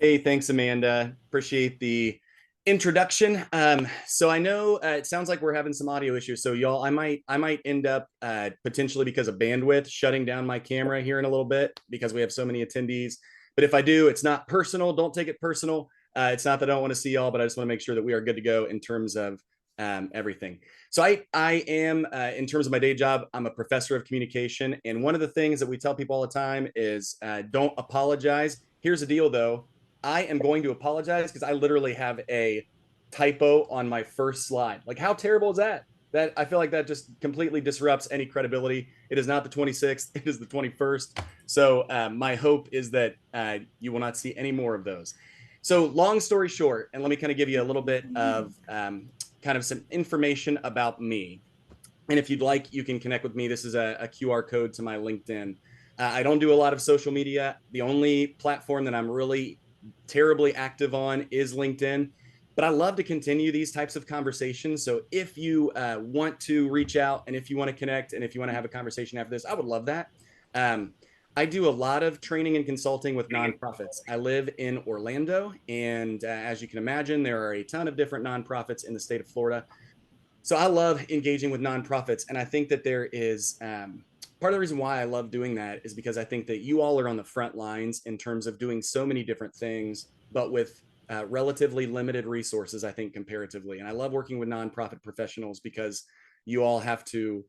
Hey, thanks, Amanda. Appreciate the introduction. So I know it sounds like we're having some audio issues. So y'all, I might end up potentially because of bandwidth shutting down my camera here in a little bit because we have so many attendees. But if I do, it's not personal. Don't take it personal. It's not that I don't want to see y'all, but I just want to make sure that we are good to go in terms of everything. So I am in terms of my day job, I'm a professor of communication, and one of the things that we tell people all the time is don't apologize. Here's the deal, though. I am going to apologize because I literally have a typo on my first slide. Like, how terrible is that? That I feel like that just completely disrupts any credibility. It is not the 26th, it is the 21st. So, my hope is that you will not see any more of those. So, long story short, and let me kind of give you a little bit of kind of some information about me. And if you'd like, you can connect with me. This is a QR code to my LinkedIn. I don't do a lot of social media. The only platform that I'm really terribly active on is LinkedIn. But I love to continue these types of conversations. So if you want to reach out and if you want to connect and if you want to have a conversation after this, I would love that. Um, I do a lot of training and consulting with nonprofits. I live in Orlando, and as you can imagine, there are a ton of different nonprofits in the state of Florida. So I love engaging with nonprofits, and I think that there is part of the reason why I love doing that is because I think that you all are on the front lines in terms of doing so many different things, but with relatively limited resources, I think, comparatively. And I love working with nonprofit professionals because you all have to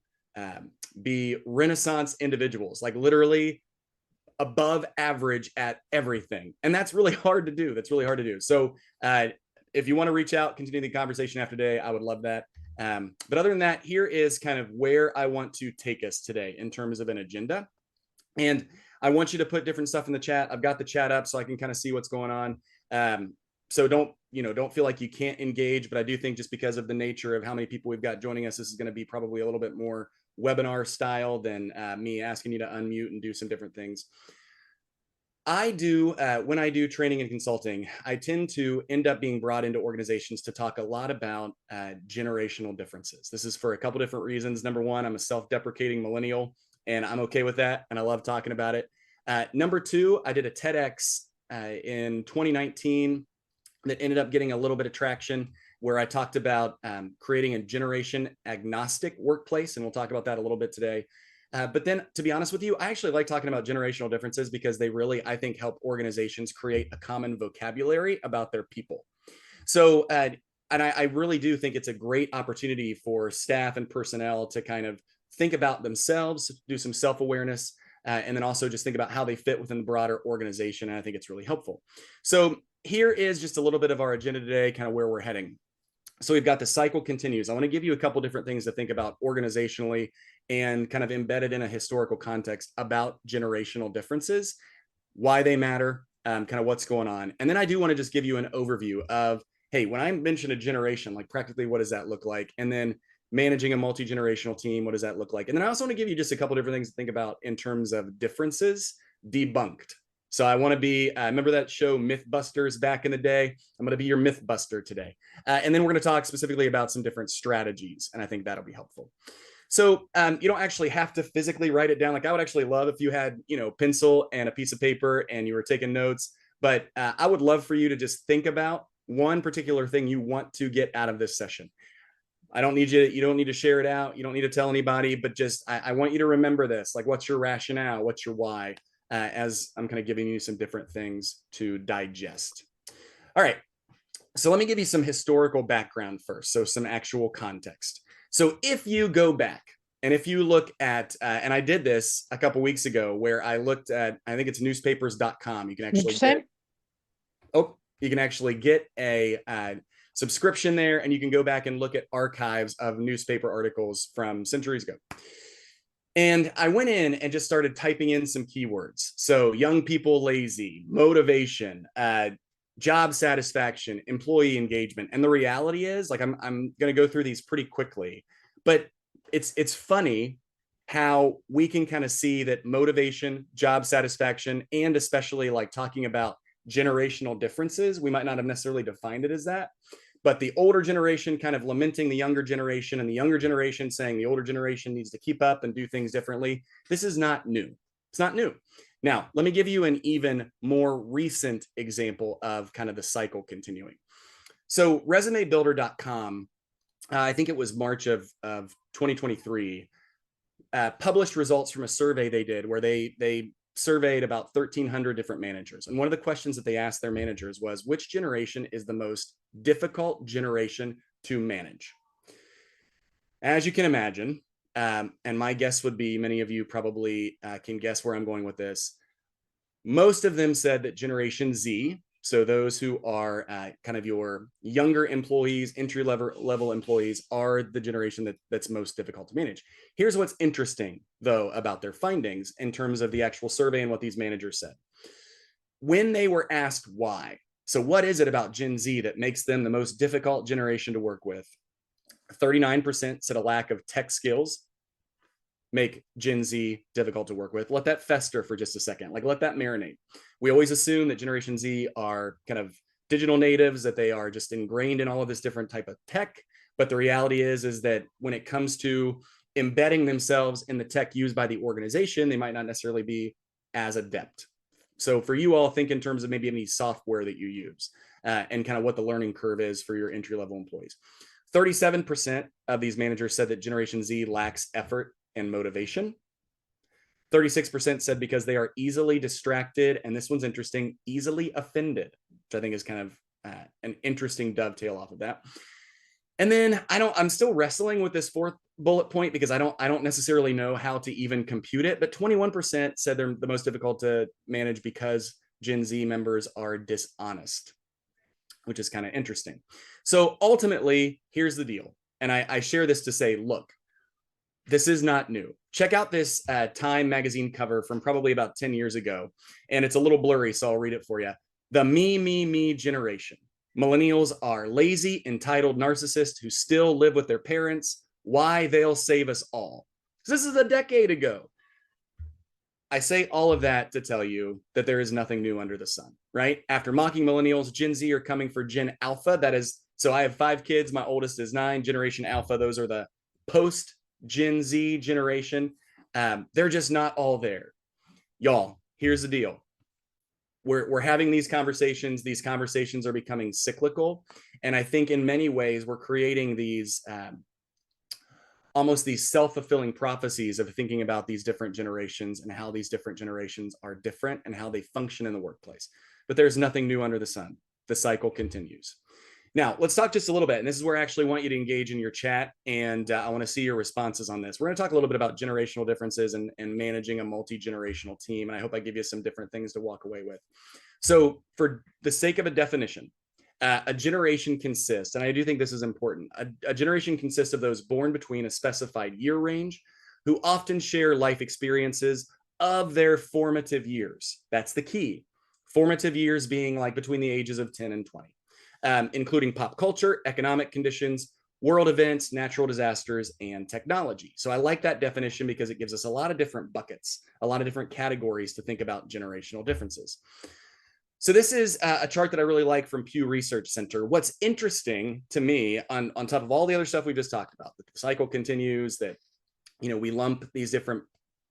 be Renaissance individuals, like literally above average at everything. And that's really hard to do. That's really hard to do. So if you want to reach out, continue the conversation after today, I would love that. But other than that, here is kind of where I want to take us today in terms of an agenda. And I want you to put different stuff in the chat. I've got the chat up so I can kind of see what's going on. So don't feel like you can't engage, but I do think just because of the nature of how many people we've got joining us, this is going to be probably a little bit more webinar style than me asking you to unmute and do some different things. I do, when I do training and consulting, I tend to end up being brought into organizations to talk a lot about generational differences. This is for a couple different reasons. Number one, I'm a self-deprecating millennial, and I'm okay with that, and I love talking about it. Number two, I did a TEDx in 2019 that ended up getting a little bit of traction where I talked about creating a generation agnostic workplace, and we'll talk about that a little bit today. But then, to be honest with you, I actually like talking about generational differences because they really, I think, help organizations create a common vocabulary about their people. So, and I really do think it's a great opportunity for staff and personnel to kind of think about themselves, do some self-awareness, and then also just think about how they fit within the broader organization. And I think it's really helpful. So here is just a little bit of our agenda today, kind of where we're heading. So we've got the cycle continues. I want to give you a couple different things to think about organizationally and kind of embedded in a historical context about generational differences, why they matter, kind of what's going on. And then I do want to just give you an overview of, hey, when I mention a generation, like practically what does that look like? And then managing a multi-generational team, what does that look like? And then I also want to give you just a couple different things to think about in terms of differences debunked. So I want to be, remember that show Mythbusters back in the day? I'm going to be your Mythbuster today. And then we're going to talk specifically about some different strategies. And I think that'll be helpful. So you don't actually have to physically write it down. Like I would actually love if you had, pencil and a piece of paper and you were taking notes. But I would love for you to just think about one particular thing you want to get out of this session. I don't need you don't need to share it out. You don't need to tell anybody, but just, I want you to remember this. Like, what's your rationale? What's your why? As I'm kind of giving you some different things to digest. All right. So let me give you some historical background first. So some actual context. So if you go back and if you look at, and I did this a couple weeks ago where I looked at, I think it's newspapers.com. You can actually get a subscription there, and you can go back and look at archives of newspaper articles from centuries ago. And I went in and just started typing in some keywords. So young people lazy, motivation, job satisfaction, employee engagement. And the reality is, like, I'm going to go through these pretty quickly, but it's funny how we can kind of see that motivation, job satisfaction, and especially like talking about generational differences, we might not have necessarily defined it as that, but the older generation kind of lamenting the younger generation and the younger generation saying the older generation needs to keep up and do things differently. This is not new. It's not new. Now, let me give you an even more recent example of kind of the cycle continuing. So resumebuilder.com, I think it was March of 2023, published results from a survey they did where they surveyed about 1,300 different managers. And one of the questions that they asked their managers was, which generation is the most difficult generation to manage? As you can imagine, and my guess would be many of you probably can guess where I'm going with this. Most of them said that Generation Z, so those who are kind of your younger employees, entry level employees, are the generation that's most difficult to manage. Here's what's interesting, though, about their findings in terms of the actual survey and what these managers said. When they were asked why, so what is it about Gen Z that makes them the most difficult generation to work with? 39% said a lack of tech skills make Gen Z difficult to work with. Let that fester for just a second. Like, let that marinate. We always assume that Generation Z are kind of digital natives, that they are just ingrained in all of this different type of tech. But the reality is that when it comes to embedding themselves in the tech used by the organization, they might not necessarily be as adept. So for you all, think in terms of maybe any software that you use and kind of what the learning curve is for your entry level employees. 37% of these managers said that Generation Z lacks effort and motivation. 36% said because they are easily distracted, and this one's interesting, easily offended, which I think is kind of an interesting dovetail off of that. And then I'm still wrestling with this fourth bullet point because I don't necessarily know how to even compute it, but 21% said they're the most difficult to manage because Gen Z members are dishonest, which is kind of interesting. So ultimately, here's the deal. And I share this to say, look, this is not new. Check out this Time magazine cover from probably about 10 years ago. And it's a little blurry, so I'll read it for you. The me generation. Millennials are lazy, entitled narcissists who still live with their parents. Why they'll save us all. This is a decade ago. I say all of that to tell you that there is nothing new under the sun, right? After mocking millennials, Gen Z are coming for Gen Alpha. That is, so I have 5 kids. My oldest is 9. Generation Alpha. Those are the post Gen Z generation. They're just not all there. Y'all, here's the deal. We're having these conversations. These conversations are becoming cyclical. And I think in many ways, we're creating these almost these self-fulfilling prophecies of thinking about these different generations and how these different generations are different and how they function in the workplace. But there's nothing new under the sun. The cycle continues. Now, let's talk just a little bit. And this is where I actually want you to engage in your chat. And I want to see your responses on this. We're going to talk a little bit about generational differences and managing a multi-generational team. And I hope I give you some different things to walk away with. So for the sake of a definition, a generation consists, and I do think this is important, a generation consists of those born between a specified year range who often share life experiences of their formative years. That's the key. Formative years being like between the ages of 10 and 20. Including pop culture, economic conditions, world events, natural disasters, and technology. So I like that definition because it gives us a lot of different buckets, a lot of different categories to think about generational differences. So this is a chart that I really like from Pew Research Center. What's interesting to me on top of all the other stuff we just talked about, that the cycle continues, that we lump these different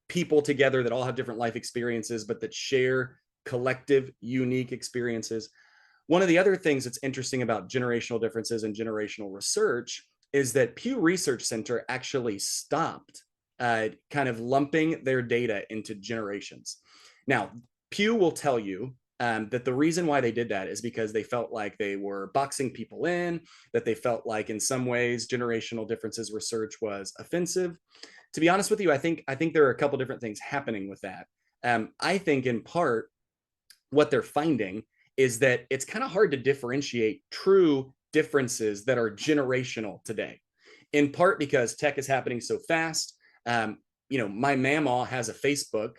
people together that all have different life experiences, but that share collective, unique experiences. One of the other things that's interesting about generational differences and generational research is that Pew Research Center actually stopped kind of lumping their data into generations. Now, Pew will tell you that the reason why they did that is because they felt like they were boxing people in, that they felt like in some ways generational differences research was offensive. To be honest with you, I think there are a couple different things happening with that. I think in part what they're finding is that it's kind of hard to differentiate true differences that are generational today, in part because tech is happening so fast. My mamaw has a Facebook,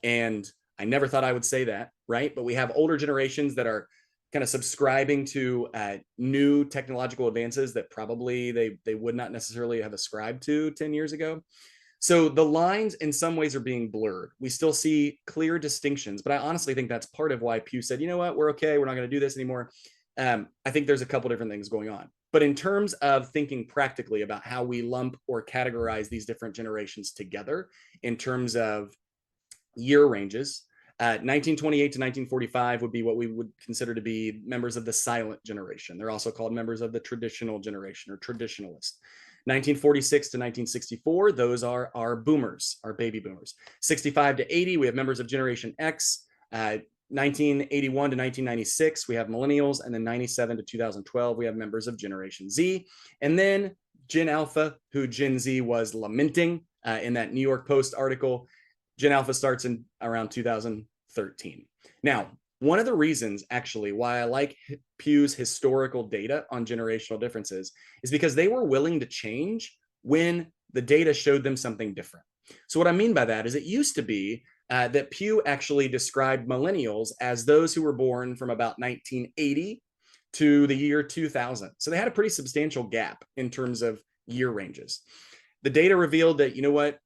and I never thought I would say that, right? But we have older generations that are kind of subscribing to new technological advances that probably they would not necessarily have ascribed to 10 years ago. So the lines in some ways are being blurred. We still see clear distinctions, but I honestly think that's part of why Pew said, you know what, we're okay, we're not going to do this anymore. I think there's a couple different things going on. But in terms of thinking practically about how we lump or categorize these different generations together in terms of year ranges, 1928 to 1945 would be what we would consider to be members of the silent generation. They're also called members of the traditional generation or traditionalist. 1946 to 1964, those are our boomers, our baby boomers. 65 to 80, we have members of Generation X. 1981 to 1996, we have millennials. And then 97 to 2012, we have members of Generation Z. And then Gen Alpha, who Gen Z was lamenting in that New York Post article. Gen Alpha starts in around 2013. Now, one of the reasons actually why I like Pew's historical data on generational differences is because they were willing to change when the data showed them something different. So what I mean by that is it used to be that Pew actually described millennials as those who were born from about 1980 to the year 2000. So they had a pretty substantial gap in terms of year ranges. The data revealed that, you know what,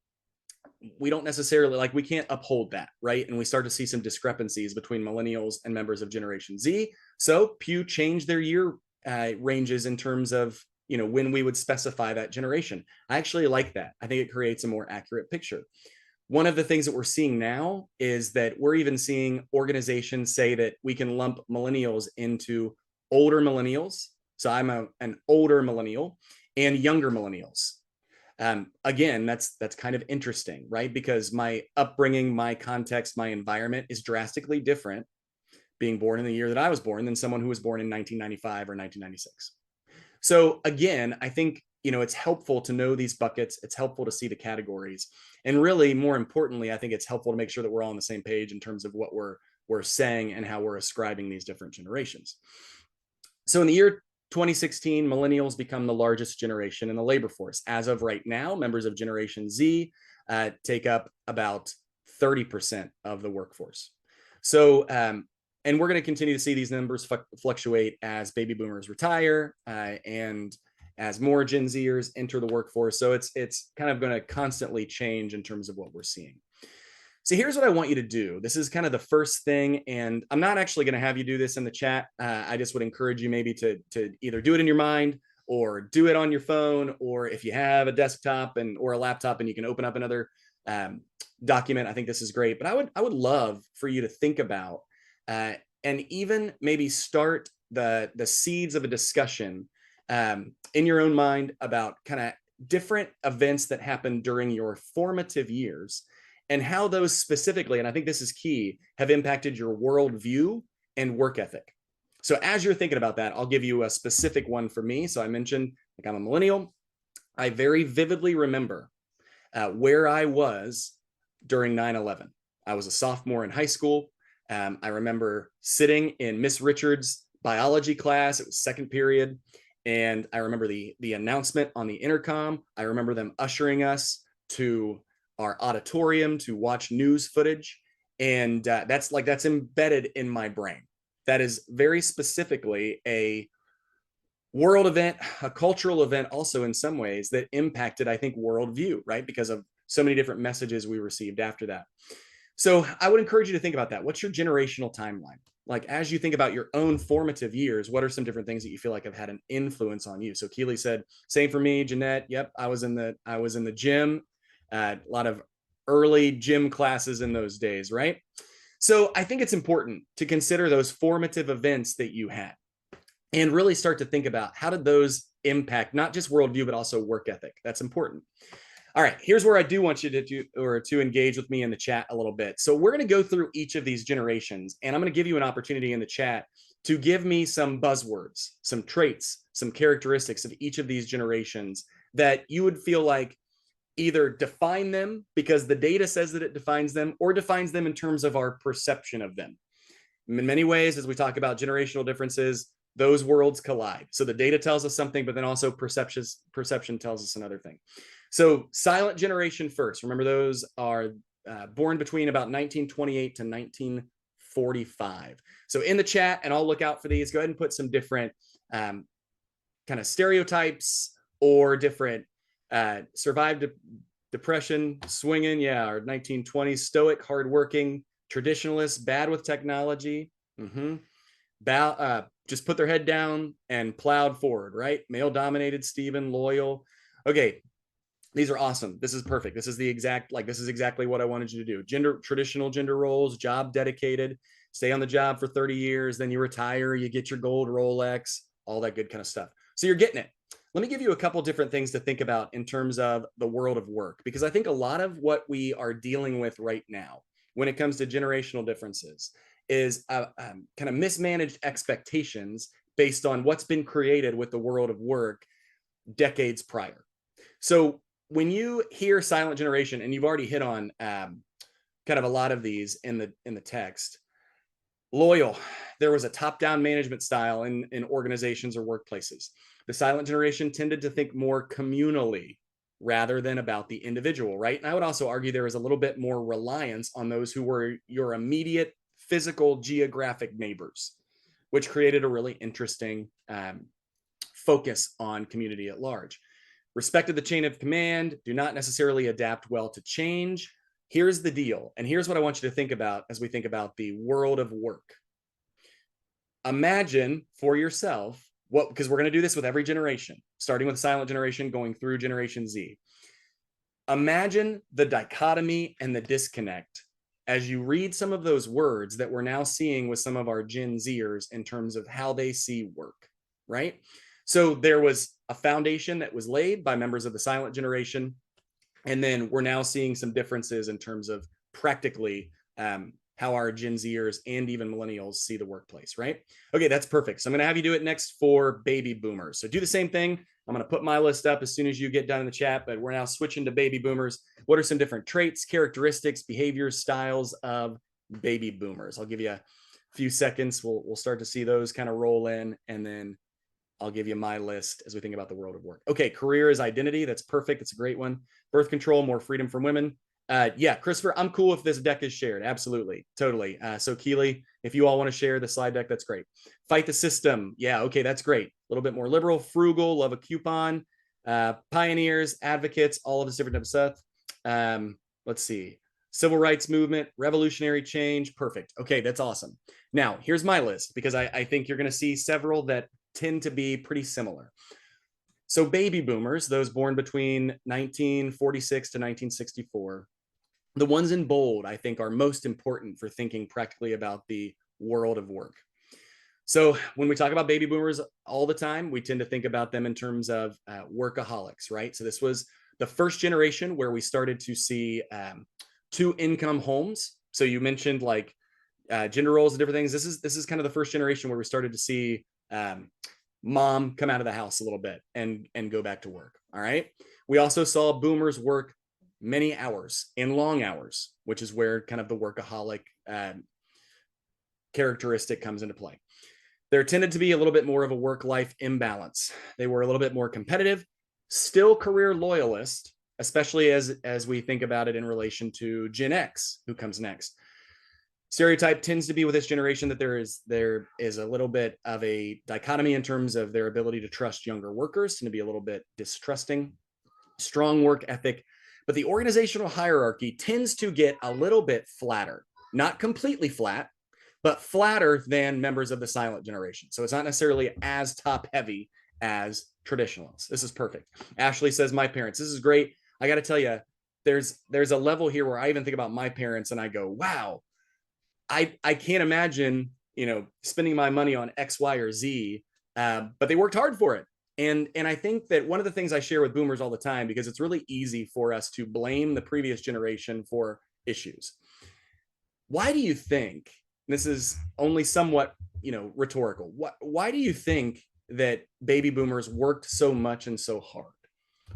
we don't necessarily we can't uphold that, right? And we start to see some discrepancies between millennials and members of Generation Z. So Pew changed their year ranges in terms of, when we would specify that generation. I actually like that. I think it creates a more accurate picture. One of the things that we're seeing now is that we're even seeing organizations say that we can lump millennials into older millennials. So I'm an older millennial and younger millennials. Again, that's kind of interesting, right? Because my upbringing, my context, my environment is drastically different being born in the year that I was born than someone who was born in 1995 or 1996. So again, I think, it's helpful to know these buckets. It's helpful to see the categories. And really, more importantly, I think it's helpful to make sure that we're all on the same page in terms of what we're saying and how we're ascribing these different generations. So in the year 2016, millennials become the largest generation in the labor force. As of right now, members of Generation Z take up about 30% of the workforce. So, and we're going to continue to see these numbers fluctuate as baby boomers retire and as more Gen Zers enter the workforce. So it's kind of going to constantly change in terms of what we're seeing. So here's what I want you to do. This is kind of the first thing, and I'm not actually going to have you do this in the chat. I just would encourage you maybe to either do it in your mind or do it on your phone, or if you have a desktop or a laptop and you can open up another document, I think this is great. But I would love for you to think about and even maybe start the seeds of a discussion in your own mind about kind of different events that happened during your formative years and how those specifically, and I think this is key, have impacted your worldview and work ethic. So as you're thinking about that, I'll give you a specific one for me. So I mentioned, I'm a millennial. I very vividly remember where I was during 9/11. I was a sophomore in high school. I remember sitting in Miss Richards' biology class. It was second period. And I remember the announcement on the intercom. I remember them ushering us to our auditorium to watch news footage. And that's embedded in my brain. That is very specifically a world event, a cultural event also in some ways that impacted, I think, worldview, right? Because of so many different messages we received after that. So I would encourage you to think about that. What's your generational timeline? As you think about your own formative years, what are some different things that you feel like have had an influence on you? So Keely said, same for me, Jeanette. Yep, I was in the gym. A lot of early gym classes in those days, right? So I think it's important to consider those formative events that you had and really start to think about how did those impact not just worldview, but also work ethic. That's important. All right, here's where I do want you to engage with me in the chat a little bit. So we're going to go through each of these generations, and I'm going to give you an opportunity in the chat to give me some buzzwords, some traits, some characteristics of each of these generations that you would feel like either define them because the data says that it defines them, or defines them in terms of our perception of them. In many ways, as we talk about generational differences, those worlds collide. So the data tells us something, but then also perception tells us another thing. So silent generation first. Remember, those are born between about 1928 to 1945. So in the chat, and I'll look out for these, go ahead and put some different kind of stereotypes or different survived depression, swinging, or 1920s, stoic, hardworking, traditionalists, bad with technology, just put their head down and plowed forward, right? Male dominated, Stephen, loyal. Okay, These are awesome. This is perfect. This is the exact, like, this is exactly what I wanted you to do. Traditional gender roles, job dedicated, stay on the job for 30 years, then you retire, you get your gold Rolex, all that good kind of stuff. So you're getting it. Let me give you a couple different things to think about in terms of the world of work, because I think a lot of what we are dealing with right now when it comes to generational differences is kind of mismanaged expectations based on what's been created with the world of work decades prior. So when you hear silent generation, and you've already hit on kind of a lot of these in the text, loyal, there was a top-down management style in organizations or workplaces. The silent generation tended to think more communally rather than about the individual, right? And I would also argue there was a little bit more reliance on those who were your immediate physical geographic neighbors, which created a really interesting focus on community at large. Respected the chain of command, do not necessarily adapt well to change. Here's the deal, and here's what I want you to think about as we think about the world of work. Imagine for yourself what, because we're going to do this with every generation, starting with silent generation, going through Generation Z. Imagine the dichotomy and the disconnect as you read some of those words that we're now seeing with some of our Gen Zers in terms of how they see work, right? So there was a foundation that was laid by members of the silent generation. And then we're now seeing some differences in terms of practically how our Gen Zers and even millennials see the workplace, right? Okay, that's perfect. So I'm going to have you do it next for baby boomers. So do the same thing. I'm going to put my list up as soon as you get done in the chat, but we're now switching to baby boomers. What are some different traits, characteristics, behaviors, styles of baby boomers? I'll give you a few seconds. We'll start to see those kind of roll in, and then I'll give you my list as we think about the world of work. Okay, career is identity. That's perfect. That's a great one. Birth control, more freedom from women. Yeah, Christopher, I'm cool if this deck is shared. Absolutely, totally. So Keely, if you all want to share the slide deck, that's great. Fight the system. Yeah, okay, that's great. A little bit more liberal, frugal, love a coupon. Pioneers, advocates, all of this different type of stuff. Let's see. Civil rights movement, revolutionary change. Perfect. Okay, that's awesome. Now, here's my list, because I think you're going to see several that tend to be pretty similar. So baby boomers, those born between 1946 to 1964, the ones in bold, I think, are most important for thinking practically about the world of work. So when we talk about baby boomers all the time, we tend to think about them in terms of workaholics, right? So this was the first generation where we started to see two income homes. So you mentioned like gender roles and different things. This is kind of the first generation where we started to see mom come out of the house a little bit and go back to work. All right. We also saw boomers work many hours in long hours, which is where kind of the workaholic characteristic comes into play. There tended to be a little bit more of a work-life imbalance. They were a little bit more competitive, still career loyalist, especially as we think about it in relation to Gen X, who comes next. Stereotype tends to be with this generation that there is a little bit of a dichotomy in terms of their ability to trust younger workers, and to be a little bit distrusting. Strong work ethic, but the organizational hierarchy tends to get a little bit flatter, not completely flat, but flatter than members of the silent generation. So it's not necessarily as top heavy as traditionalists. This is perfect. Ashley says, my parents. This is great. I got to tell you, there's a level here where I even think about my parents and I go, wow, I can't imagine, spending my money on X, Y, or Z, but they worked hard for it. And I think that one of the things I share with boomers all the time, because it's really easy for us to blame the previous generation for issues. Why do you think, this is only somewhat, rhetorical, why do you think that baby boomers worked so much and so hard?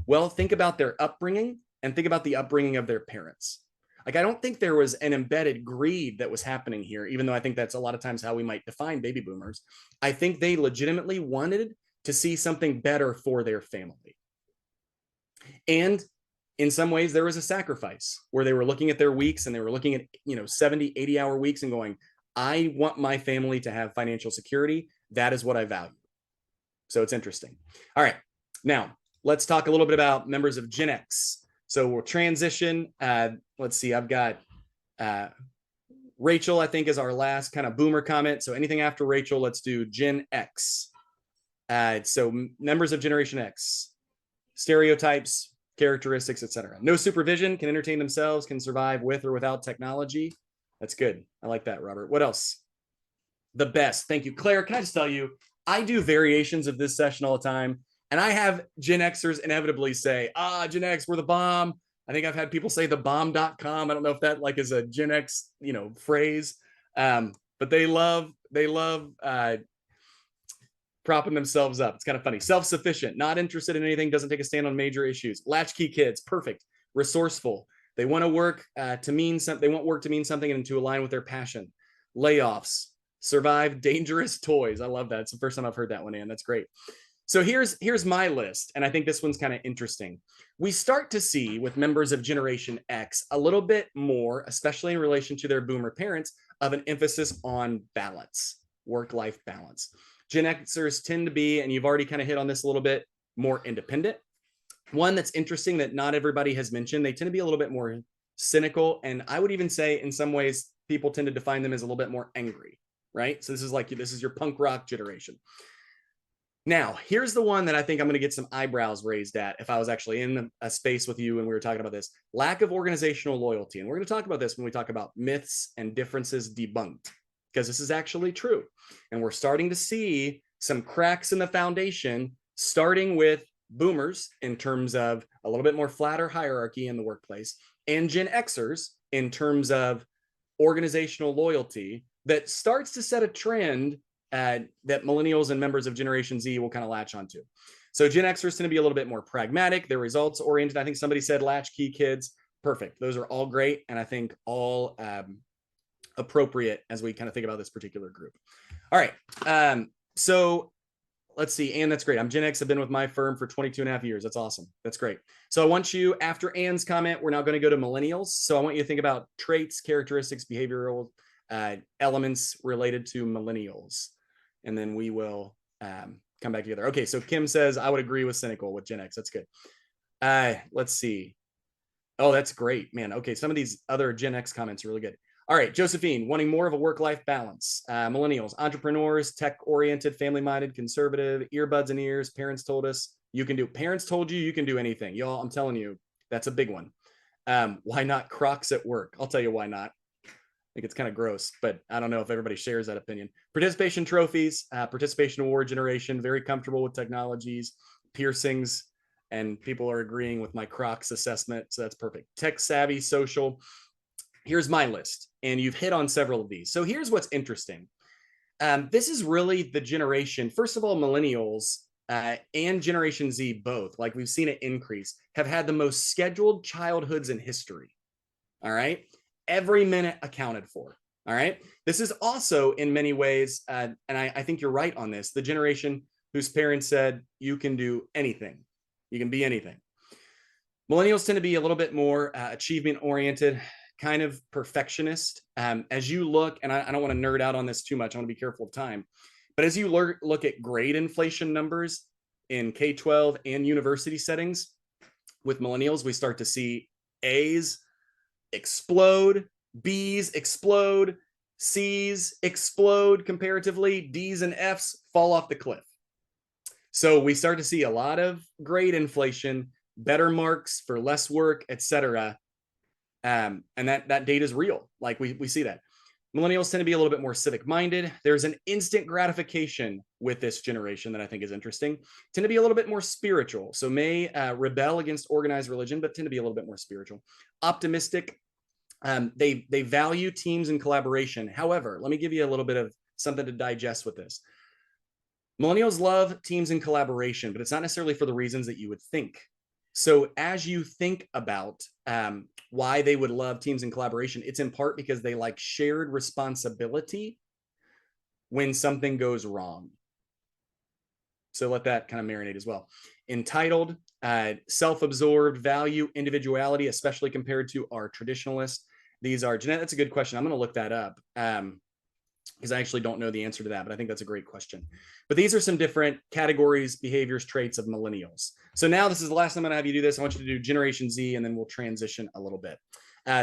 Well, think about their upbringing and think about the upbringing of their parents. Like, I don't think there was an embedded greed that was happening here, even though I think that's a lot of times how we might define baby boomers. I think they legitimately wanted to see something better for their family. And in some ways, there was a sacrifice where they were looking at their weeks and they were looking at, 70, 80-hour weeks and going, I want my family to have financial security. That is what I value. So it's interesting. All right. Now, let's talk a little bit about members of Gen X. So we'll transition. Let's see. I've got Rachel, I think, is our last kind of boomer comment. So anything after Rachel, let's do Gen X. So members of Generation X, stereotypes, characteristics, etc. No supervision, can entertain themselves, can survive with or without technology. That's good. I like that, Robert. What else? The best. Thank you. Claire, can I just tell you, I do variations of this session all the time, and I have Gen Xers inevitably say, Gen X, we're the bomb. I think I've had people say the bomb.com. I don't know if that like is a Gen X, phrase. But they love propping themselves up. It's kind of funny. Self-sufficient, not interested in anything, doesn't take a stand on major issues. Latchkey kids, perfect. Resourceful. They want to work to mean something. They want work to mean something and to align with their passion. Layoffs, survive dangerous toys. I love that. It's the first time I've heard that one, Ann. That's great. So here's my list, and I think this one's kind of interesting. We start to see with members of Generation X a little bit more, especially in relation to their boomer parents, of an emphasis on balance, work-life balance. Gen Xers tend to be, and you've already kind of hit on this a little bit, more independent. One that's interesting that not everybody has mentioned, they tend to be a little bit more cynical, and I would even say in some ways people tend to define them as a little bit more angry, right? So this is your punk rock generation. Now, here's the one that I think I'm going to get some eyebrows raised at if I was actually in a space with you and we were talking about this. Lack of organizational loyalty. And we're going to talk about this when we talk about myths and differences debunked, because this is actually true. And we're starting to see some cracks in the foundation, starting with boomers in terms of a little bit more flatter hierarchy in the workplace, and Gen Xers in terms of organizational loyalty that starts to set a trend that millennials and members of Generation Z will kind of latch onto. So Gen Xers tend to be a little bit more pragmatic. They're results oriented. I think somebody said latchkey kids. Perfect. Those are all great. And I think all appropriate as we kind of think about this particular group. All right. So let's see. Ann, that's great. I'm Gen X. I've been with my firm for 22 and a half years. That's awesome. That's great. So I want you, after Ann's comment, we're now going to go to millennials. So I want you to think about traits, characteristics, behavioral elements related to millennials. And then we will come back together. Okay, so Kim says, I would agree with cynical with Gen X. That's good. Let's see. Oh, that's great, man. Okay, some of these other Gen X comments are really good. All right, Josephine, wanting more of a work-life balance. Millennials, entrepreneurs, tech-oriented, family-minded, conservative, earbuds in ears. Parents told us you can do. Parents told you you can do anything. Y'all, I'm telling you, that's a big one. Why not Crocs at work? I'll tell you why not. I think it's kind of gross, but I don't know if everybody shares that opinion. Participation trophies, participation award generation, very comfortable with technologies, piercings, and people are agreeing with my Crocs assessment. So that's perfect. Tech savvy, social. Here's my list, and you've hit on several of these. So here's what's interesting. This is really the generation, first of all, millennials and Generation Z both, like we've seen it increase, have had the most scheduled childhoods in history. All right. Every minute accounted for. All right. This is also in many ways, and I think you're right on this, the generation whose parents said, you can do anything. You can be anything. Millennials tend to be a little bit more achievement oriented, kind of perfectionist. As you look, and I don't want to nerd out on this too much, I want to be careful of time, but as you look at grade inflation numbers in K-12 and university settings with millennials, we start to see A's explode, B's explode, C's explode comparatively, D's and F's fall off the cliff. So we start to see a lot of grade inflation, better marks for less work, etc. And that data is real. Like we see that. Millennials tend to be a little bit more civic minded. There's an instant gratification with this generation that I think is interesting. Tend to be a little bit more spiritual. So may rebel against organized religion, but tend to be a little bit more spiritual. Optimistic. They value teams and collaboration. However, let me give you a little bit of something to digest with this. Millennials love teams and collaboration, but it's not necessarily for the reasons that you would think. So as you think about why they would love teams and collaboration, it's in part because they like shared responsibility when something goes wrong. So let that kind of marinate as well. Entitled, self-absorbed, value individuality, especially compared to our traditionalists. These are, Jeanette, that's a good question. I'm going to look that up because I actually don't know the answer to that, but I think that's a great question. But these are some different categories, behaviors, traits of millennials. So now this is the last time I'm going to have you do this. I want you to do Generation Z, and then we'll transition a little bit.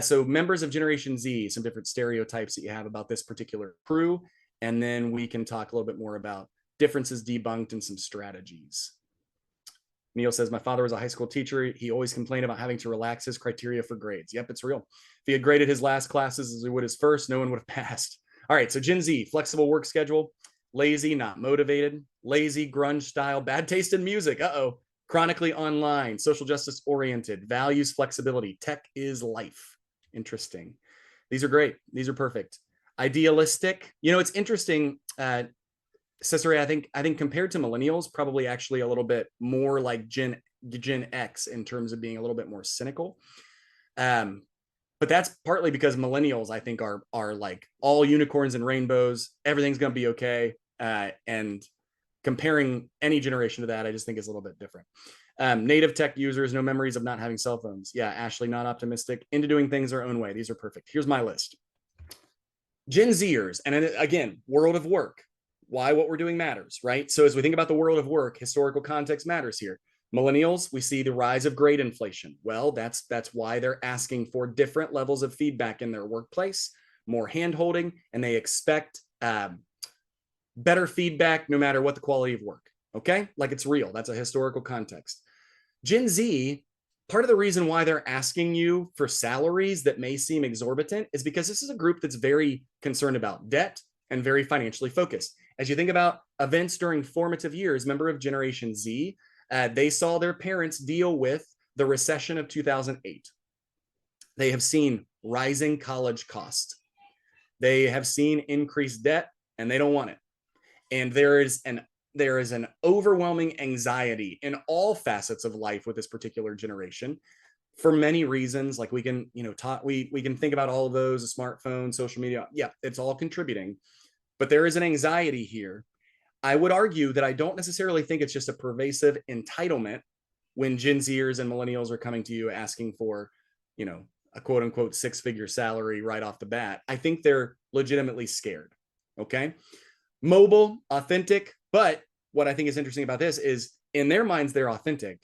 So members of Generation Z, some different stereotypes that you have about this particular crew, and then we can talk a little bit more about differences debunked and some strategies. Neil says, my father was a high school teacher. He always complained about having to relax his criteria for grades. Yep, it's real. If he had graded his last classes as he would his first, no one would have passed. All right, so Gen Z, flexible work schedule, lazy, not motivated, lazy, grunge style, bad taste in music. Uh-oh. Chronically online, social justice oriented, values flexibility, tech is life. Interesting. These are great. These are perfect. Idealistic. You know, it's interesting. Cesare, I think compared to millennials, probably actually a little bit more like Gen X in terms of being a little bit more cynical. But that's partly because millennials, I think, are like all unicorns and rainbows. Everything's going to be okay. And comparing any generation to that, I just think is a little bit different. Native tech users, no memories of not having cell phones. Yeah, Ashley, not optimistic. Into doing things their own way. These are perfect. Here's my list. Gen Zers, and again, world of work. Why what we're doing matters, right? So as we think about the world of work, historical context matters here. Millennials, we see the rise of grade inflation. Well, that's why they're asking for different levels of feedback in their workplace, more hand-holding, and they expect better feedback no matter what the quality of work, okay? Like it's real. That's a historical context. Gen Z, part of the reason why they're asking you for salaries that may seem exorbitant is because this is a group that's very concerned about debt and very financially focused. As you think about events during formative years, member of Generation Z, they saw their parents deal with the recession of 2008. They have seen rising college costs. They have seen increased debt, and they don't want it. And there is an overwhelming anxiety in all facets of life with this particular generation for many reasons. Like we can, we can think about all of those, a smartphone, social media. Yeah, it's all contributing. But there is an anxiety here. I would argue that I don't necessarily think it's just a pervasive entitlement when Gen Zers and millennials are coming to you asking for, a quote unquote 6-figure salary right off the bat. I think they're legitimately scared. Okay. Mobile, authentic. But what I think is interesting about this is in their minds, they're authentic.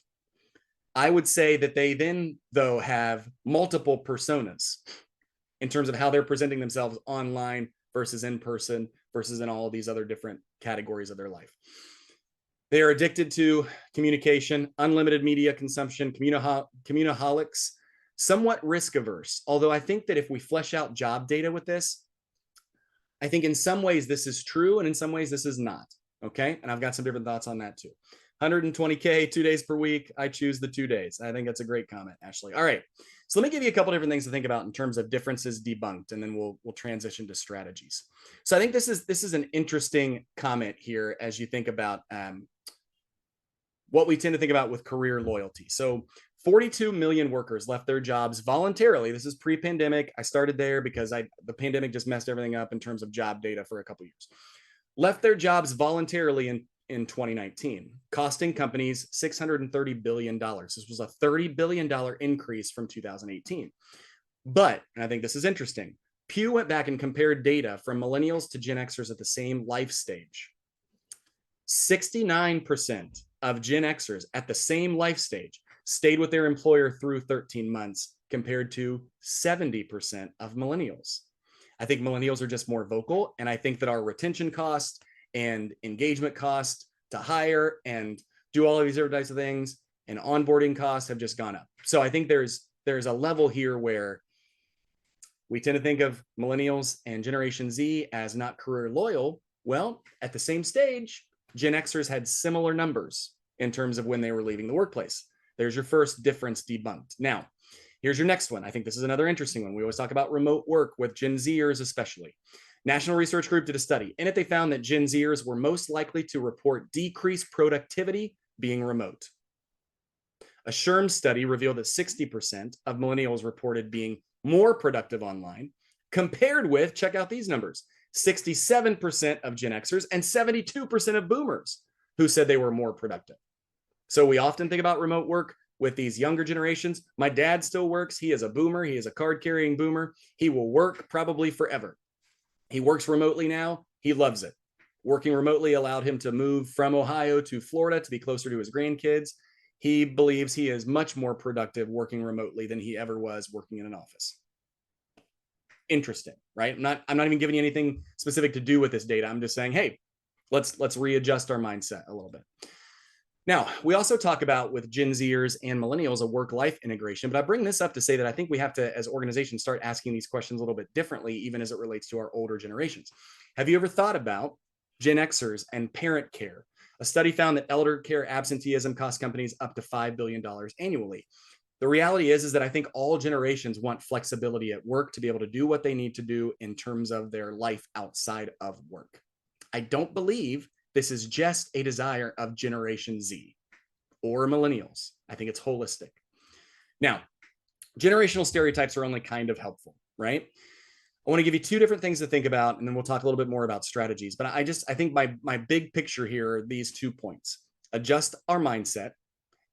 I would say that they then, though, have multiple personas in terms of how they're presenting themselves online versus in person versus in all of these other different categories of their life. They are addicted to communication, unlimited media consumption, communaholics, somewhat risk averse. Although I think that if we flesh out job data with this, I think in some ways this is true and in some ways this is not. Okay. And I've got some different thoughts on that too. 120K, 2 days per week. I choose the 2 days. I think that's a great comment, Ashley. All right. So let me give you a couple different things to think about in terms of differences debunked, and then we'll transition to strategies. So I think this is an interesting comment here as you think about what we tend to think about with career loyalty. So 42 million workers left their jobs voluntarily. This is pre-pandemic. I started there because the pandemic just messed everything up in terms of job data for a couple of years. Left their jobs voluntarily in 2019, costing companies $630 billion. This was a $30 billion increase from 2018. But, and I think this is interesting, Pew went back and compared data from millennials to Gen Xers at the same life stage. 69% of Gen Xers at the same life stage stayed with their employer through 13 months compared to 70% of millennials. I think millennials are just more vocal, and I think that our retention cost and engagement cost to hire and do all of these other types of things and onboarding costs have just gone up. So I think there's a level here where we tend to think of millennials and Generation Z as not career loyal. Well, at the same stage, Gen Xers had similar numbers in terms of when they were leaving the workplace. There's your first difference debunked. Now, here's your next one. I think this is another interesting one. We always talk about remote work with Gen Zers especially. National Research Group did a study. In it, they found that Gen Zers were most likely to report decreased productivity being remote. A SHRM study revealed that 60% of millennials reported being more productive online, compared with, check out these numbers, 67% of Gen Xers and 72% of boomers who said they were more productive. So we often think about remote work with these younger generations. My dad still works. He is a boomer. He is a card-carrying boomer. He will work probably forever. He works remotely now. He loves it. Working remotely allowed him to move from Ohio to Florida to be closer to his grandkids. He believes he is much more productive working remotely than he ever was working in an office. Interesting, right? I'm not even giving you anything specific to do with this data. I'm just saying, hey, let's readjust our mindset a little bit. Now, we also talk about with Gen Zers and millennials a work-life integration, but I bring this up to say that I think we have to, as organizations, start asking these questions a little bit differently, even as it relates to our older generations. Have you ever thought about Gen Xers and parent care? A study found that elder care absenteeism costs companies up to $5 billion annually. The reality is that I think all generations want flexibility at work to be able to do what they need to do in terms of their life outside of work. I don't believe this is just a desire of Generation Z or millennials. I think it's holistic. Now, generational stereotypes are only kind of helpful, right? I want to give you two different things to think about, and then we'll talk a little bit more about strategies. But I think my big picture here are these 2 points: adjust our mindset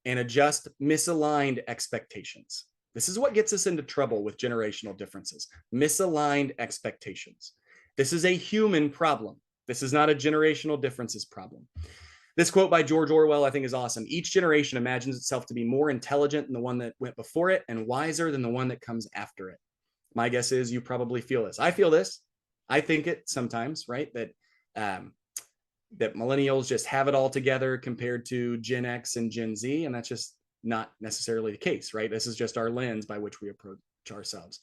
and adjust misaligned expectations. This is what gets us into trouble with generational differences: misaligned expectations. This is a human problem. This is not a generational differences problem. This quote by George Orwell, I think, is awesome. Each generation imagines itself to be more intelligent than the one that went before it and wiser than the one that comes after it. My guess is you probably feel this. I feel this. I think it sometimes, right? That millennials just have it all together compared to Gen X and Gen Z, and that's just not necessarily the case, right? This is just our lens by which we approach ourselves.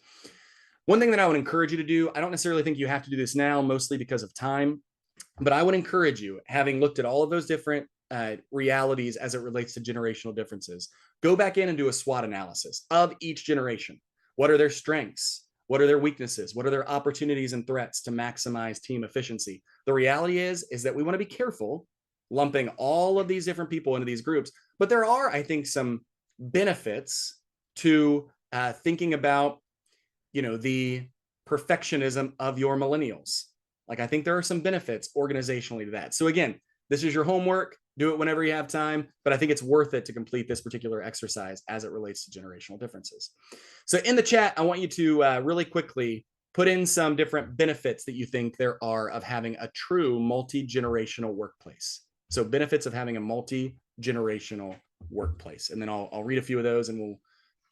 One thing that I would encourage you to do, I don't necessarily think you have to do this now, mostly because of time, but I would encourage you, having looked at all of those different realities as it relates to generational differences, go back in and do a SWOT analysis of each generation. What are their strengths? What are their weaknesses? What are their opportunities and threats to maximize team efficiency? The reality is that we want to be careful lumping all of these different people into these groups, but there are, I think, some benefits to thinking about, the perfectionism of your millennials. Like, I think there are some benefits organizationally to that. So again, this is your homework. Do it whenever you have time, but I think it's worth it to complete this particular exercise as it relates to generational differences. So in the chat, I want you to really quickly put in some different benefits that you think there are of having a true multi-generational workplace. So benefits of having a multi-generational workplace. And then I'll read a few of those and we'll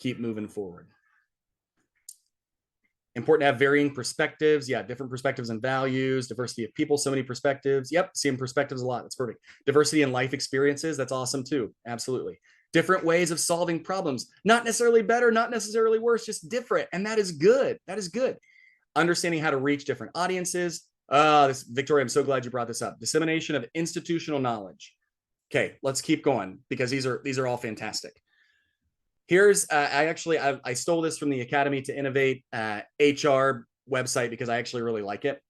keep moving forward. Important to have varying perspectives. Yeah, different perspectives and values. Diversity of people, so many perspectives. Yep, seeing perspectives a lot. That's perfect. Diversity in life experiences. That's awesome too. Absolutely. Different ways of solving problems. Not necessarily better, not necessarily worse, just different. And that is good. That is good. Understanding how to reach different audiences. Victoria, I'm so glad you brought this up. Dissemination of institutional knowledge. Okay, let's keep going because these are all fantastic. Here's, I stole this from the Academy to Innovate HR website because I actually really like it.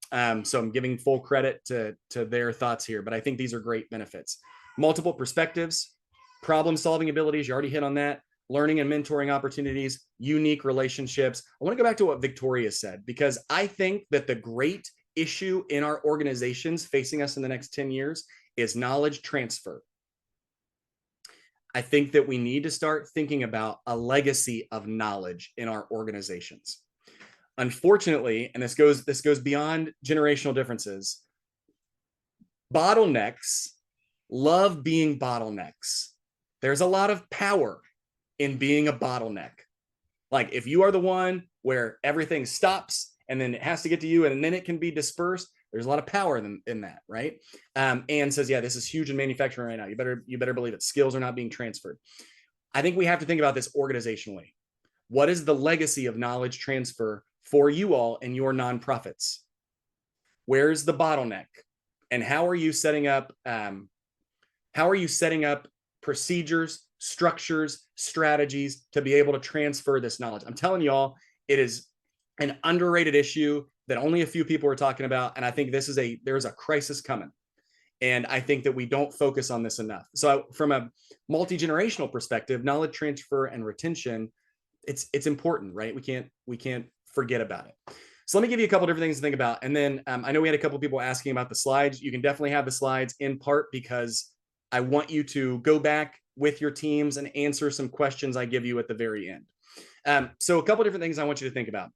So I'm giving full credit to their thoughts here, but I think these are great benefits. Multiple perspectives, problem solving abilities, you already hit on that. Learning and mentoring opportunities, unique relationships. I want to go back to what Victoria said, because I think that the great issue in our organizations facing us in the next 10 years is knowledge transfer. I think that we need to start thinking about a legacy of knowledge in our organizations. Unfortunately, and this goes beyond generational differences, bottlenecks love being bottlenecks. There's a lot of power in being a bottleneck. Like, if you are the one where everything stops and then it has to get to you and then it can be dispersed, there's a lot of power in that, right? And says, yeah, this is huge in manufacturing right now. You better believe it. Skills are not being transferred. I think we have to think about this organizationally. What is the legacy of knowledge transfer for you all in your nonprofits? Where's the bottleneck? And how are you setting up procedures, structures, strategies to be able to transfer this knowledge? I'm telling y'all, it is an underrated issue that only a few people are talking about. And I think there's a crisis coming. And I think that we don't focus on this enough. So from a multi-generational perspective, knowledge transfer and retention, it's important, right? We can't forget about it. So let me give you a couple different things to think about. And then I know we had a couple of people asking about the slides. You can definitely have the slides, in part because I want you to go back with your teams and answer some questions I give you at the very end. So a couple different things I want you to think about.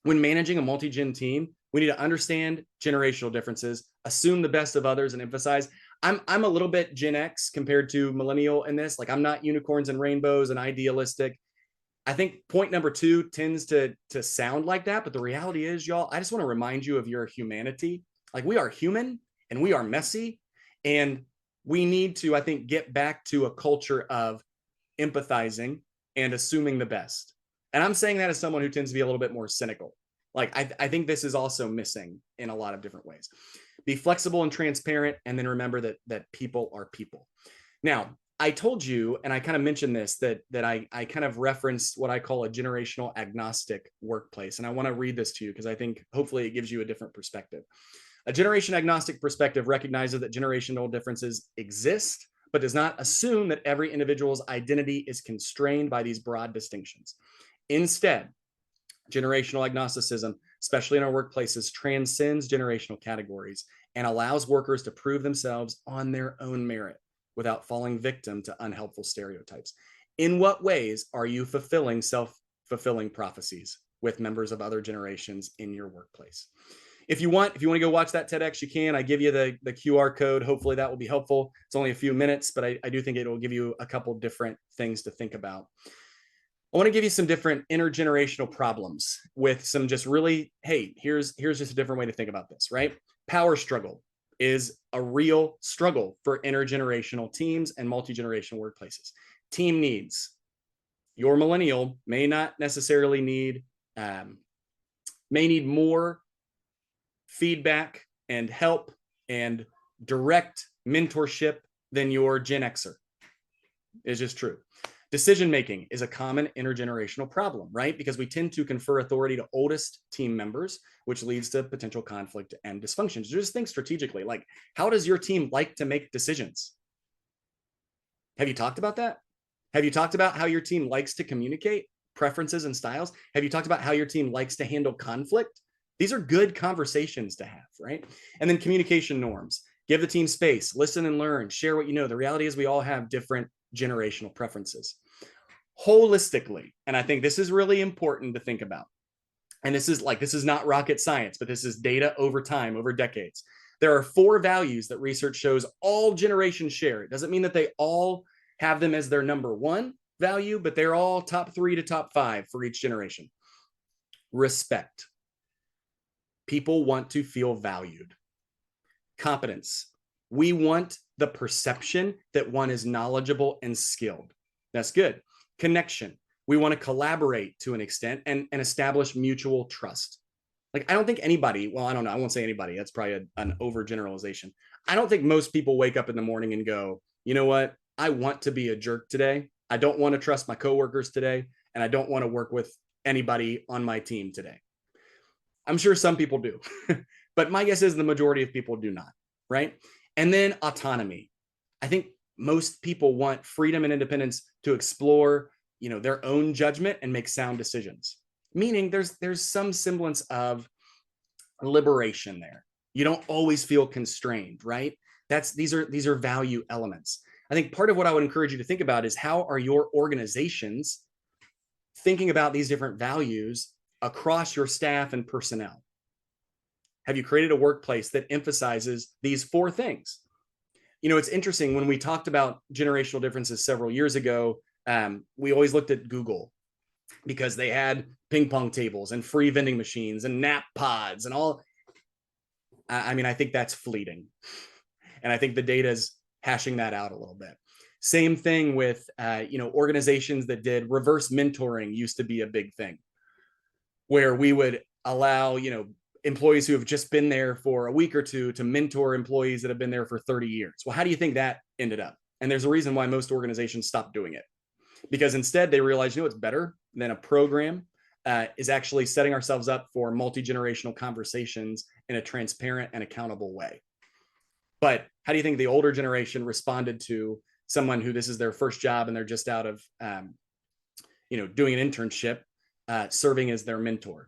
When managing a multi-gen team, we need to understand generational differences, assume the best of others, and emphasize. I'm a little bit Gen X compared to millennial in this. Like, I'm not unicorns and rainbows and idealistic. I think point number 2 tends to sound like that, but the reality is, y'all, I just want to remind you of your humanity. Like, we are human and we are messy, and we need to, I think, get back to a culture of empathizing and assuming the best. And I'm saying that as someone who tends to be a little bit more cynical. Like, I think this is also missing in a lot of different ways. Be flexible and transparent, and then remember that people are people. Now, I told you, and I kind of mentioned this, that I kind of referenced what I call a generational agnostic workplace. And I want to read this to you because I think hopefully it gives you a different perspective. A generation agnostic perspective recognizes that generational differences exist, but does not assume that every individual's identity is constrained by these broad distinctions. Instead, generational agnosticism, especially in our workplaces, transcends generational categories and allows workers to prove themselves on their own merit without falling victim to unhelpful stereotypes. In what ways are you fulfilling self-fulfilling prophecies with members of other generations in your workplace? If you want to go watch that TEDx, you can. I give you the QR code. Hopefully that will be helpful. It's only a few minutes, but I do think it will give you a couple different things to think about. I want to give you some different intergenerational problems with some just really, hey, here's just a different way to think about this, right? Power struggle is a real struggle for intergenerational teams and multi-generational workplaces. Team needs. Your millennial may not necessarily need, may need more feedback and help and direct mentorship than your Gen Xer. It's just true. Decision making is a common intergenerational problem, right? Because we tend to confer authority to oldest team members, which leads to potential conflict and dysfunctions. Just think strategically, like, how does your team like to make decisions? Have you talked about that? Have you talked about how your team likes to communicate preferences and styles? Have you talked about how your team likes to handle conflict? These are good conversations to have, right? And then communication norms. Give the team space, listen and learn, share what you know. The reality is we all have different generational preferences. Holistically, and I think this is really important to think about, and this is not rocket science, but this is data over time, over decades. There are 4 values that research shows all generations share. It doesn't mean that they all have them as their number 1 value, but they're all top 3 to top 5 for each generation. Respect. People want to feel valued. Competence. We want the perception that one is knowledgeable and skilled. That's good. Connection. We want to collaborate to an extent and establish mutual trust. Like, I don't think anybody, well, I don't know, I won't say anybody, that's probably an overgeneralization. I don't think most people wake up in the morning and go, you know what, I want to be a jerk today. I don't want to trust my coworkers today, and I don't want to work with anybody on my team today. I'm sure some people do, but my guess is the majority of people do not, right? And then autonomy. I think most people want freedom and independence to explore, their own judgment and make sound decisions. Meaning there's some semblance of liberation there. You don't always feel constrained, right? These are value elements. I think part of what I would encourage you to think about is, how are your organizations thinking about these different values across your staff and personnel? Have you created a workplace that emphasizes these 4 things? It's interesting, when we talked about generational differences several years ago, we always looked at Google because they had ping pong tables and free vending machines and nap pods and all. I think that's fleeting. And I think the data is hashing that out a little bit. Same thing with, organizations that did reverse mentoring used to be a big thing, where we would allow, employees who have just been there for a week or two to mentor employees that have been there for 30 years. Well, how do you think that ended up? And there's a reason why most organizations stopped doing it, because instead they realized, what's better than a program is actually setting ourselves up for multi-generational conversations in a transparent and accountable way. But how do you think the older generation responded to someone who this is their first job and they're just out of, doing an internship, serving as their mentor?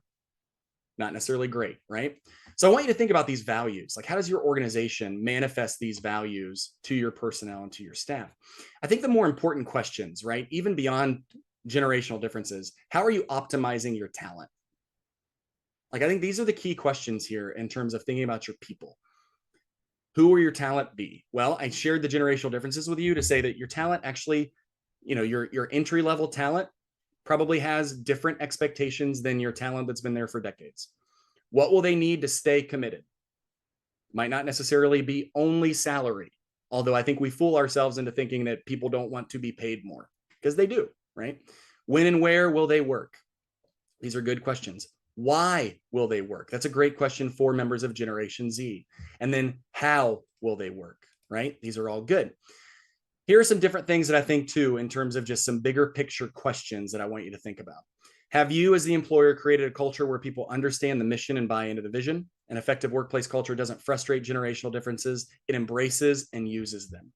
Not necessarily great, right? So I want you to think about these values. Like, how does your organization manifest these values to your personnel and to your staff? I think the more important questions, right, even beyond generational differences, how are you optimizing your talent? Like, I think these are the key questions here in terms of thinking about your people. Who will your talent be? Well, I shared the generational differences with you to say that your talent actually, your entry-level talent probably has different expectations than your talent that's been there for decades. What will they need to stay committed? Might not necessarily be only salary. Although I think we fool ourselves into thinking that people don't want to be paid more, because they do, right? When and where will they work? These are good questions. Why will they work? That's a great question for members of Generation Z. And then how will they work, right? These are all good. Here are some different things that I think too, in terms of just some bigger picture questions that I want you to think about. Have you, as the employer, created a culture where people understand the mission and buy into the vision? An effective workplace culture doesn't frustrate generational differences, it embraces and uses them.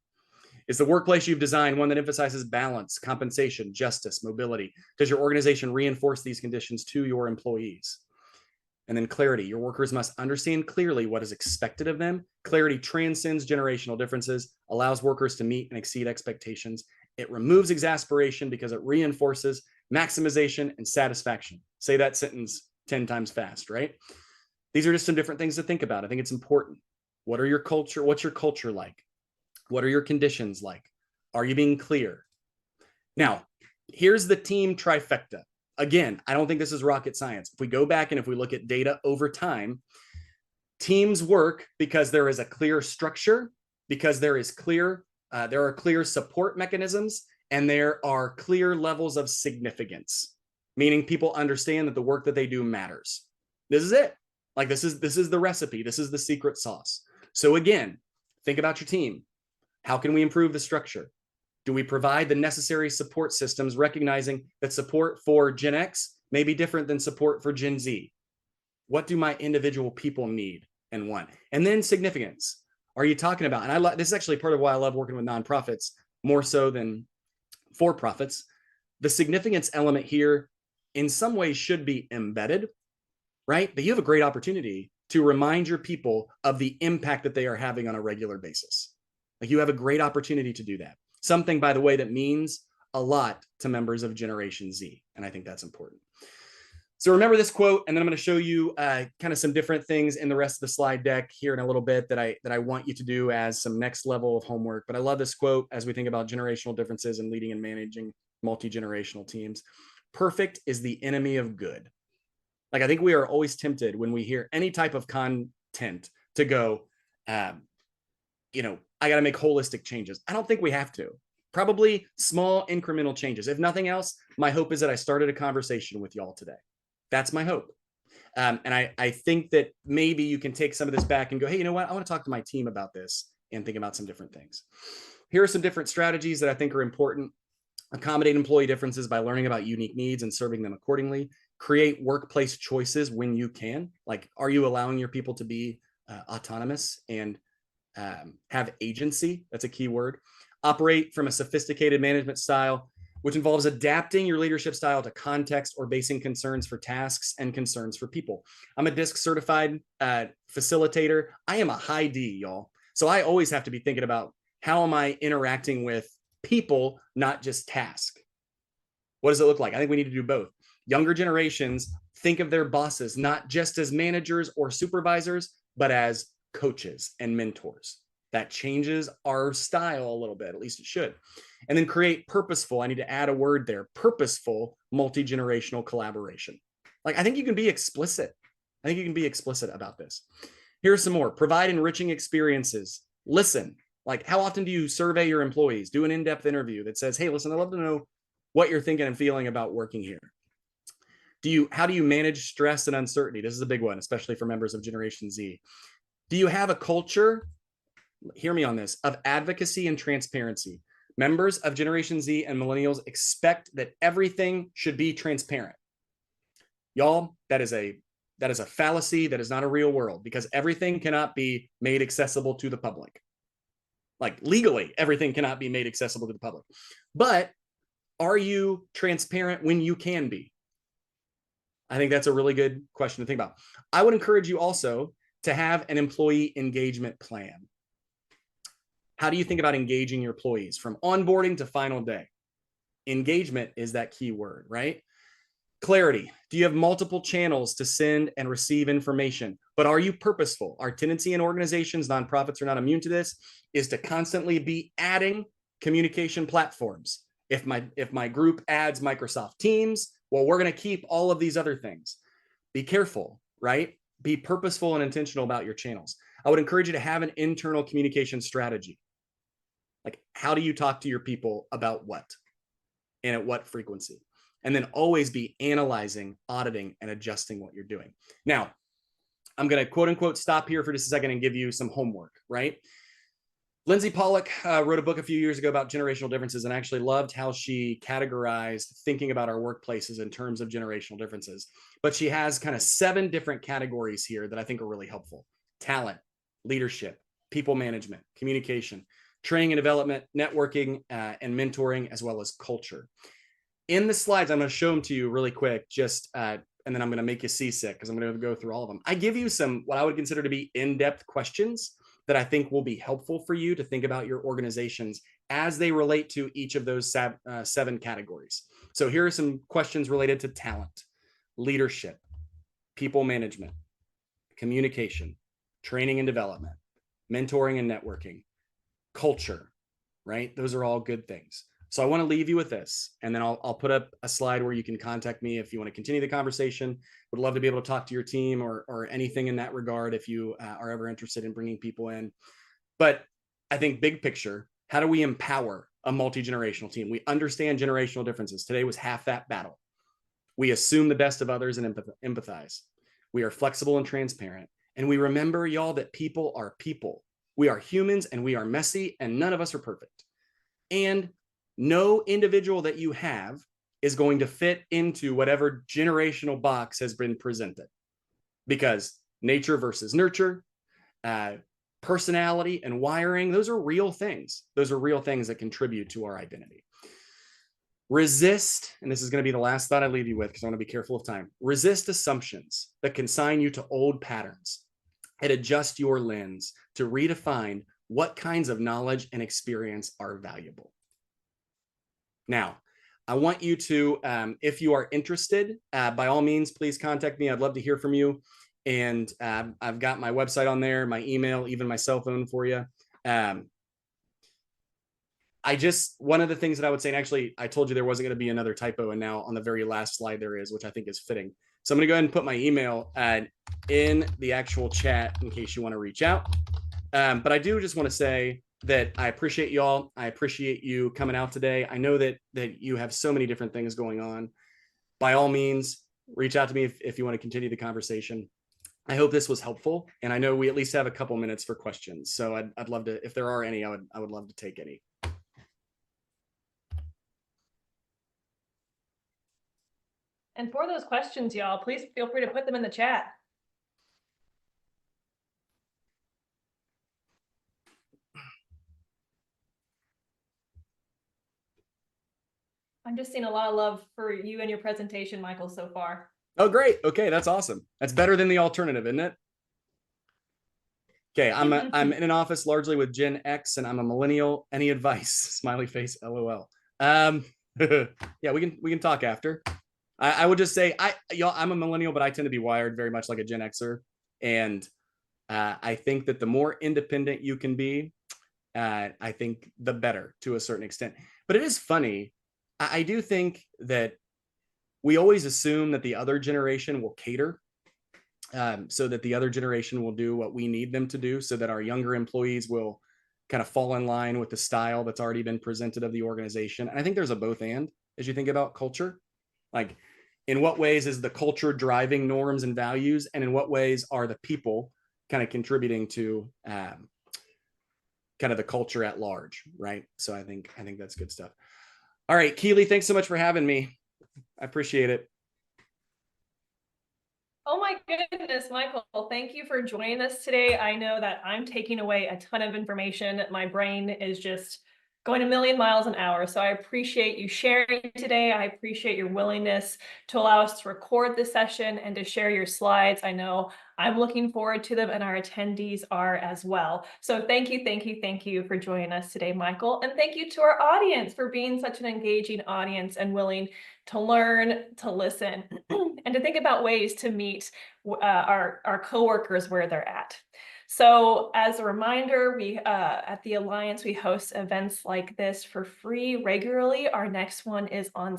Is the workplace you've designed one that emphasizes balance, compensation, justice, mobility? Does your organization reinforce these conditions to your employees? And then clarity. Your workers must understand clearly what is expected of them. Clarity transcends generational differences, allows workers to meet and exceed expectations. It removes exasperation because it reinforces maximization and satisfaction. Say that sentence 10 times fast, right? These are just some different things to think about. I think it's important. What are your culture? What's your culture like? What are your conditions like? Are you being clear? Now, here's the team trifecta. Again, I don't think this is rocket science. If we go back and if we look at data over time, teams work because there is a clear structure, because there are clear support mechanisms, and there are clear levels of significance, meaning people understand that the work that they do matters. This is it. Like this is the recipe. This is the secret sauce. So again, think about your team. How can we improve the structure? Do we provide the necessary support systems, recognizing that support for Gen X may be different than support for Gen Z? What do my individual people need and want? And then significance. Are you talking about, and this is actually part of why I love working with nonprofits more so than for profits. The significance element here in some ways should be embedded, right? But you have a great opportunity to remind your people of the impact that they are having on a regular basis. Like you have a great opportunity to do that. Something, by the way, that means a lot to members of Generation Z. And I think that's important. So remember this quote, and then I'm going to show you kind of some different things in the rest of the slide deck here in a little bit that I want you to do as some next level of homework. But I love this quote as we think about generational differences and leading and managing multi-generational teams. Perfect is the enemy of good. Like I think we are always tempted when we hear any type of content to go, I got to make holistic changes. I don't think we have to. Probably small incremental changes. If nothing else, my hope is that I started a conversation with y'all today. That's my hope. And I think that maybe you can take some of this back and go, hey, you know what? I want to talk to my team about this and think about some different things. Here are some different strategies that I think are important. Accommodate employee differences by learning about unique needs and serving them accordingly. Create workplace choices when you can. Like, are you allowing your people to be autonomous and have agency? That's a key word. Operate from a sophisticated management style, which involves adapting your leadership style to context or basing concerns for tasks and concerns for people. I'm a DISC certified facilitator. I am a high D, y'all. So I always have to be thinking about how am I interacting with people, not just task. What does it look like? I think we need to do both. Younger generations think of their bosses not just as managers or supervisors, but as coaches and mentors. That changes our style a little bit, at least it should. And then create purposeful, I need to add a word there, purposeful multi-generational collaboration. Like, I think you can be explicit. I think you can be explicit about this. Here's some more. Provide enriching experiences. Listen. Like, how often do you survey your employees? Do an in-depth interview that says, hey, listen, I'd love to know what you're thinking and feeling about working here. How do you manage stress and uncertainty? This is a big one, especially for members of Generation Z. Do you have a culture, hear me on this, of advocacy and transparency? Members of Generation Z and millennials expect that everything should be transparent. Y'all, that is a fallacy. That is not a real world, because everything cannot be made accessible to the public. Like, legally, everything cannot be made accessible to the public. But are you transparent when you can be? I think that's a really good question to think about. I would encourage you also to have an employee engagement plan. How do you think about engaging your employees from onboarding to final day? Engagement is that key word, right? Clarity. Do you have multiple channels to send and receive information? But are you purposeful? Our tendency in organizations, nonprofits are not immune to this, is to constantly be adding communication platforms. If my group adds Microsoft Teams, well, we're going to keep all of these other things. Be careful, right? Be purposeful and intentional about your channels. I would encourage you to have an internal communication strategy. Like, how do you talk to your people about what and at what frequency? And then always be analyzing, auditing, and adjusting what you're doing. Now, I'm going to quote unquote stop here for just a second and give you some homework, right? Lindsay Pollock wrote a book a few years ago about generational differences, and I actually loved how she categorized thinking about our workplaces in terms of generational differences. But she has kind of 7 different categories here that I think are really helpful: talent, leadership, people management, communication, training and development, networking, and mentoring, as well as culture. In the slides, I'm going to show them to you really quick, and then I'm going to make you seasick because I'm going to go through all of them. I give you some what I would consider to be in-depth questions that I think will be helpful for you to think about your organizations as they relate to each of those 7 categories. So here are some questions related to talent, leadership, people management, communication, training and development, mentoring and networking, culture, right? Those are all good things. So I want to leave you with this, and then I'll put up a slide where you can contact me if you want to continue the conversation. Would love to be able to talk to your team or anything in that regard if you are ever interested in bringing people in. But I think big picture, how do we empower a multi-generational team? We understand generational differences. Today was half that battle. We assume the best of others and empathize. We are flexible and transparent. And we remember, y'all, that people are people. We are humans and we are messy and none of us are perfect. And no individual that you have is going to fit into whatever generational box has been presented, because nature versus nurture, personality and wiring, those are real things. Those are real things that contribute to our identity. Resist, and this is going to be the last thought I leave you with because I want to be careful of time. Resist assumptions that consign you to old patterns and adjust your lens to redefine what kinds of knowledge and experience are valuable. Now, I want you to, if you are interested, by all means, please contact me. I'd love to hear from you. And I've got my website on there, my email, even my cell phone for you. One of the things that I would say, and actually I told you there wasn't going to be another typo, and now on the very last slide there is, which I think is fitting. So I'm going to go ahead and put my email in the actual chat in case you want to reach out. But I do just want to say that I appreciate y'all. I appreciate you coming out today. I know that you have so many different things going on. By all means, reach out to me if you want to continue the conversation. I hope this was helpful, and I know we at least have a couple minutes for questions. So I'd love to, if there are any, I would love to take any. And for those questions, y'all, please feel free to put them in the chat. I'm just seeing a lot of love for you and your presentation, Michael, so far. Oh, great. Okay, that's awesome. That's better than the alternative, isn't it? Okay, I'm in an office largely with Gen X, and I'm a millennial. Any advice? Smiley face, LOL. Yeah, we can talk after. I would just say I'm a millennial, but I tend to be wired very much like a Gen Xer, and I think that the more independent you can be, I think the better to a certain extent. But it is funny. I do think that we always assume that the other generation will cater, so that the other generation will do what we need them to do, so that our younger employees will kind of fall in line with the style that's already been presented of the organization. And I think there's a both and as you think about culture. Like, in what ways is the culture driving norms and values, and in what ways are the people kind of contributing to kind of the culture at large, right? So I think that's good stuff. All right, Keely, thanks so much for having me. I appreciate it. Oh my goodness, Michael, thank you for joining us today. I know that I'm taking away a ton of information. My brain is just going a million miles an hour. So I appreciate you sharing today. I appreciate your willingness to allow us to record this session and to share your slides. I know I'm looking forward to them, and our attendees are as well. So thank you for joining us today, Michael. And thank you to our audience for being such an engaging audience and willing to learn, to listen, and to think about ways to meet our coworkers where they're at. So as a reminder, we at the Alliance, we host events like this for free regularly. Our next one is on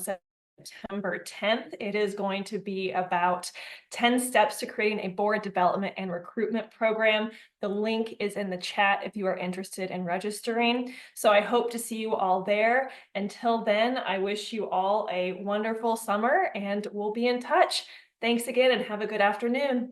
September 10th. It is going to be about 10 steps to creating a board development and recruitment program. The link is in the chat if you are interested in registering. So I hope to see you all there. Until then, I wish you all a wonderful summer and we'll be in touch. Thanks again and have a good afternoon.